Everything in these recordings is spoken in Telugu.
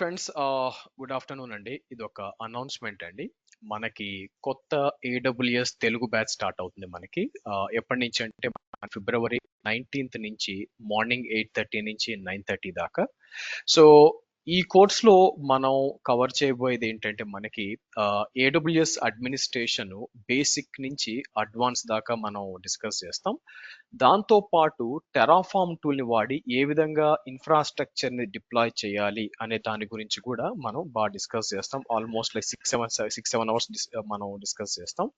ఫ్రెండ్స్ గుడ్ ఆఫ్టర్నూన్ అండి. ఇదొక అనౌన్స్‌మెంట్ అండి. మనకి కొత్త ఏడబ్ల్యూఎస్ తెలుగు బ్యాచ్ స్టార్ట్ అవుతుంది మనకి. ఎప్పటి నుంచి అంటే ఫిబ్రవరి 19థ్ నుంచి మార్నింగ్ 8:30 నుంచి 9:30 దాకా. సో, ఈ కోర్స్‌లో మనం కవర్ చేయబోయేది ఏంటంటే మనకి ఏడబ్ల్యూఎస్ అడ్మినిస్ట్రేషన్ బేసిక్ నుంచి అడ్వాన్స్ దాకా మనం డిస్కస్ చేస్తాం. దాంతో పాటు టెరాఫార్మ్ టూల్‌ని వాడి ఏ విధంగా ఇన్‌ఫ్రాస్ట్రక్చర్‌ని డిప్లాయ్ చేయాలి అనే దాని గురించి కూడా మనం డిస్కస్ చేస్తాం. ఆల్‌మోస్ట్ లైక్ 6, 7 అవర్స్ మనం డిస్కస్ చేస్తాం.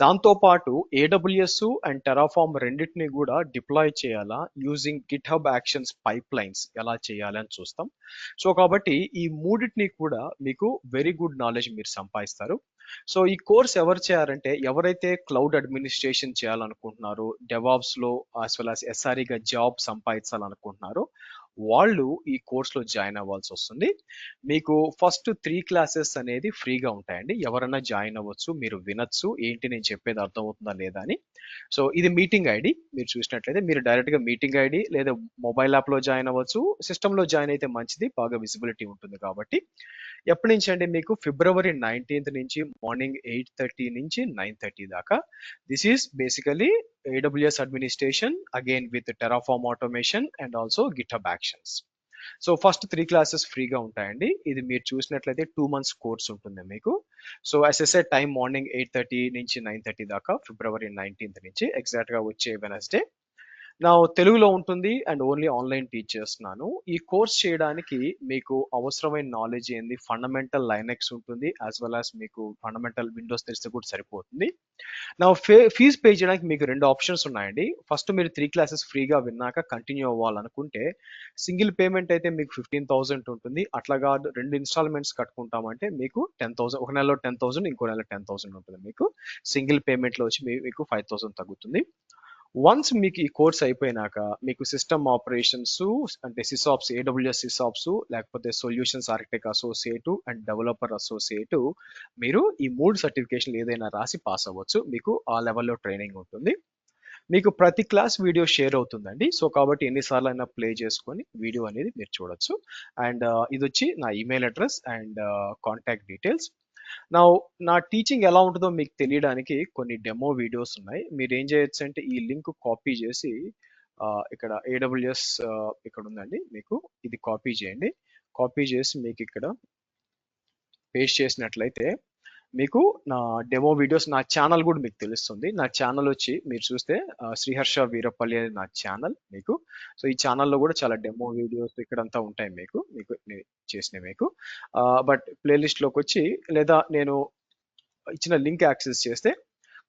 దాంతో పాటు ఏడబ్ల్యూఎస్ అండ్ టెరాఫార్మ్ రెండిటిని కూడా డిప్లాయ్ చేయాలా యూజింగ్ గిట్‌హబ్ యాక్షన్స్ పైప్‌లైన్స్ ఎలా చేయాలి అని చూస్తాం. సో, కాబట్టి ఈ మూడిటిని కూడా మీకు వెరీ గుడ్ నాలెడ్జ్ మీరు సంపాదిస్తారు. సో, ఈ కోర్స్ ఎవరు చేయాలంటే ఎవరైతే క్లౌడ్ అడ్మినిస్ట్రేషన్ చేయాలనుకుంటున్నారో, డెవాప్స్‌లో యాస్ వెల్ యాస్ ఎస్ఆర్‌ఈగా జాబ్ సంపాదించాలనుకుంటున్నారో, వాళ్ళు ఈ కోర్స్‌లో జాయిన్ అవ్వాల్సొస్తుంది. మీకు ఫస్ట్ 3 క్లాసెస్ అనేది ఫ్రీగా ఉంటాయండి. ఎవరైనా జాయిన్ అవ్వచ్చు. మీరు వినొచ్చు. ఏంటి నేను చెప్పేది అర్థమవుతుందా లేదా అని. సో, ఇది మీటింగ్ ఐడీ. మీరు చూసినట్లయితే మీరు డైరెక్ట్‌గా మీటింగ్ ఐడీ లేదా మొబైల్ యాప్‌లో జాయిన్ అవ్వచ్చు. సిస్టమ్‌లో జాయిన్ అయితే మంచిది. బాగా విజిబిలిటీ ఉంటుంది కాబట్టి. ఎప్పటి నుంచి అండి మీకు ఫిబ్రవరి 19థ్ నుంచి మార్నింగ్ 8:30 నుంచి 9:30 దాకా. This is basically AWS administration again with terraform automation and also GitHub actions. So, first 3 classes ఫ్రీగా ఉంటాయండి. ఇది మీరు చూసినట్లయితే 2 మంత్స్ కోర్స్ ఉంటుంది మీకు. So, as I said time morning 8:30 నుంచి 9:30 దాకా ఫిబ్రవరి 19థ్ నుంచి ఎగ్జాక్ట్‌గా వచ్చే వెడ్నెస్‌డే. నా తెలుగులో ఉంటుంది అండ్ ఓన్లీ ఆన్‌లైన్ టీచ్ చేస్తున్నాను. ఈ కోర్స్ చేయడానికి మీకు అవసరమైన నాలెడ్జ్ ఏంది? ఫండమెంటల్ లైనక్స్ ఉంటుంది. యాస్ వెల్ యాస్ మీకు ఫండమెంటల్ విండోస్ తెలిస్తే కూడా సరిపోతుంది. నా ఫీజ్ పే చేయడానికి మీకు 2 ఆప్షన్స్ ఉన్నాయండి. ఫస్ట్ మీరు 3 క్లాసెస్ ఫ్రీగా విన్నాక కంటిన్యూ అవ్వాలనుకుంటే, సింగిల్ పేమెంట్ అయితే మీకు 15,000 ఉంటుంది. అట్లా కాదు 2 ఇన్‌స్టాల్‌మెంట్స్ కట్టుకుంటామంటే మీకు 10,000 ఒక నెలలో 10,000 ఇంకో నెల 10,000 ఉంటుంది మీకు. సింగిల్ పేమెంట్‌లో వచ్చి మీకు 5,000 తగ్గుతుంది. వన్స్ మీకు ఈ కోర్స్ అయిపోయినాక మీకు సిస్టమ్ ఆపరేషన్స్ అంటే సిసాప్స్ ఏడబ్ల్యూఎస్ సిసాప్స్ లేకపోతే solutions architect associate and developer associate మీరు ఈ 3 సర్టిఫికేషన్లు ఏదైనా రాసి పాస్ అవ్వచ్చు. మీకు ఆ లెవెల్లో ట్రైనింగ్ ఉంటుంది. మీకు ప్రతి క్లాస్ వీడియో షేర్ అవుతుందండి. సో, కాబట్టి ఎన్నిసార్లు అయినా ప్లే చేసుకొని వీడియో అనేది మీరు చూడొచ్చు. అండ్ ఇదొచ్చి నా email address and contact details. Now నా టీచింగ్ ఎలా ఉంటుందో మీకు తెలియడానికి కొన్ని డెమో వీడియోస్ ఉన్నాయి. మీరేం చేయొచ్చంటే ఈ లింక్ కాపీ చేసి ఇక్కడ ఏడబ్ల్యూఎస్ ఇక్కడ ఉందండి మీకు. ఇది కాపీ చేయండి. కాపీ చేసి మీకిక్కడ పేస్ట్ చేసినట్లయితే మీకు నా డెమో వీడియోస్ నా ఛానల్ కూడా మీకు తెలుస్తుంది. నా ఛానల్ వచ్చి మీరు చూస్తే శ్రీహర్ష వీరపల్లి అనేది నా ఛానల్ మీకు. సో, ఈ ఛానల్‌లో కూడా చాలా డెమో వీడియోస్ ఇక్కడంతా ఉంటాయి మీకు. మీకు నేను చేసినవి మీకు. బట్ ప్లే లిస్ట్‌లోకొచ్చి లేదా నేను ఇచ్చిన లింక్ యాక్సెస్ చేస్తే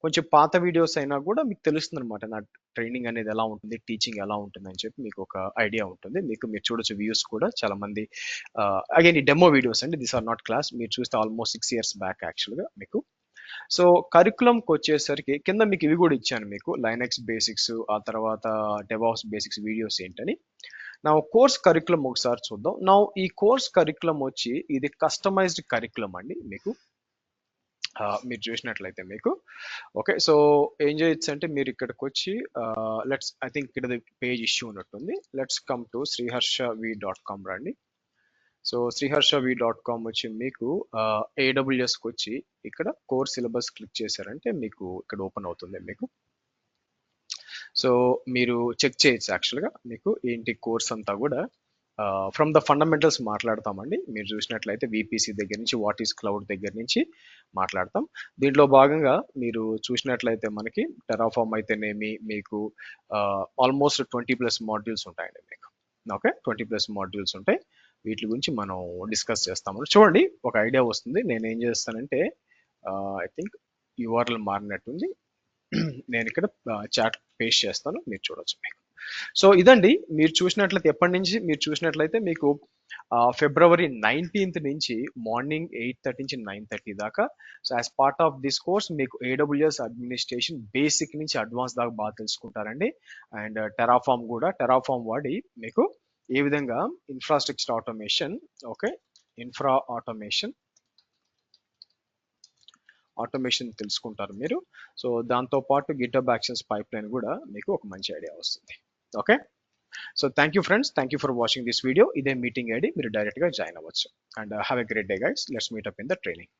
కొంచెం పాత వీడియోస్ అయినా కూడా మీకు తెలుస్తుందనమాట. నా ట్రైనింగ్ అనేది ఎలా ఉంటుంది, టీచింగ్ ఎలా ఉంటుందని చెప్పి మీకు ఒక ఐడియా ఉంటుంది. మీరు చూడొచ్చు వ్యూస్ కూడా చాలా మంది అగైన్ ఈ డెమో వీడియోస్ అండి. These are not class. మీరు చూస్తే ఆల్మోస్ట్ 6 ఇయర్స్ బ్యాక్ యాక్చువల్‌గా మీకు. సో, కరిక్యులంకొచ్చేసరికి కింద మీకు ఇవి కూడా ఇచ్చాను మీకు. లైనక్స్ బేసిక్స్, ఆ తర్వాత డెవాప్స్ బేసిక్స్ వీడియోస్ ఏంటని. నా కోర్స్ కరిక్యులం ఒకసారి చూద్దాం. ఈ కోర్స్ కరిక్యులం వచ్చి ఇది కస్టమైజ్డ్ కరిక్యులం అండి మీకు. మీరు చూసినట్లయితే మీకు ఓకే. సో, ఏం చేయొచ్చు అంటే మీరు ఇక్కడికి వచ్చి లెట్స్ ఐ థింక్ ఇక్కడ పేజ్ ఇష్యూ ఉన్నట్టుంది. లెట్స్ కమ్ టు శ్రీహర్షవి.com రండి. సో, శ్రీహర్షవి.com వచ్చి మీకు ఏడబ్ల్యూఎస్కి వచ్చి ఇక్కడ కోర్స్ సిలబస్ క్లిక్ చేశారంటే మీకు ఇక్కడ ఓపెన్ అవుతుంది మీకు. సో, మీరు చెక్ చేయొచ్చు యాక్చువల్‌గా మీకు ఏంటి కోర్స్ అంతా కూడా ఫ్రమ్ ద ఫండమెంటల్స్ మాట్లాడతామండి. మీరు చూసినట్లయితే వీపీసీ దగ్గర నుంచి వాట్ ఈస్ క్లౌడ్ దగ్గర నుంచి మాట్లాడతాం. దీంట్లో భాగంగా మీరు చూసినట్లయితే మనకి టెరాఫార్మ్ అయితేనేమి మీకు ఆల్మోస్ట్ 20+ మాడ్యూల్స్ ఉంటాయండి మీకు. ఓకే. 20+ మాడ్యూల్స్ ఉంటాయి. వీటి గురించి మనం డిస్కస్ చేస్తాము. చూడండి ఒక ఐడియా వస్తుంది. నేనేం చేస్తానంటే ఐ థింక్ యూఆర్ఎల్ మారినట్టుంది. నేను ఇక్కడ చాట్ పేస్ట్ చేస్తాను. మీరు చూడొచ్చు మీకు. సో, ఇదండి మీరు చూసినట్లయితే ఎప్పటి నుంచి మీరు చూసినట్లయితే మీకు ఫిబ్రవరి 19థ్ నుంచి మార్నింగ్ 8:30 నుంచి 9:30 దాకా. So, as part of this course మీకు ఏడబ్ల్యూఎస్ అడ్మినిస్ట్రేషన్ బేసిక్ నుంచి అడ్వాన్స్ దాకా బాగా తెలుసుకుంటారండి. అండ్ టెరాఫార్మ్ వాడి మీకు ఏ విధంగా infrastructure automation okay. Infra automation తెలుసుకుంటారు మీరు. సో, దాంతో పాటు గిటబ్ యాక్షన్స్ పైప్‌లైన్ కూడా మీకు ఒక మంచి ఐడియా వస్తుంది. Okay. So thank you friends, thank you for watching this video. ఇదే మీటింగ్ ఐడి, మీరు డైరెక్ట్గా జాయిన్ అవ్వచ్చు. And have a great day guys. Let's meet up in the training.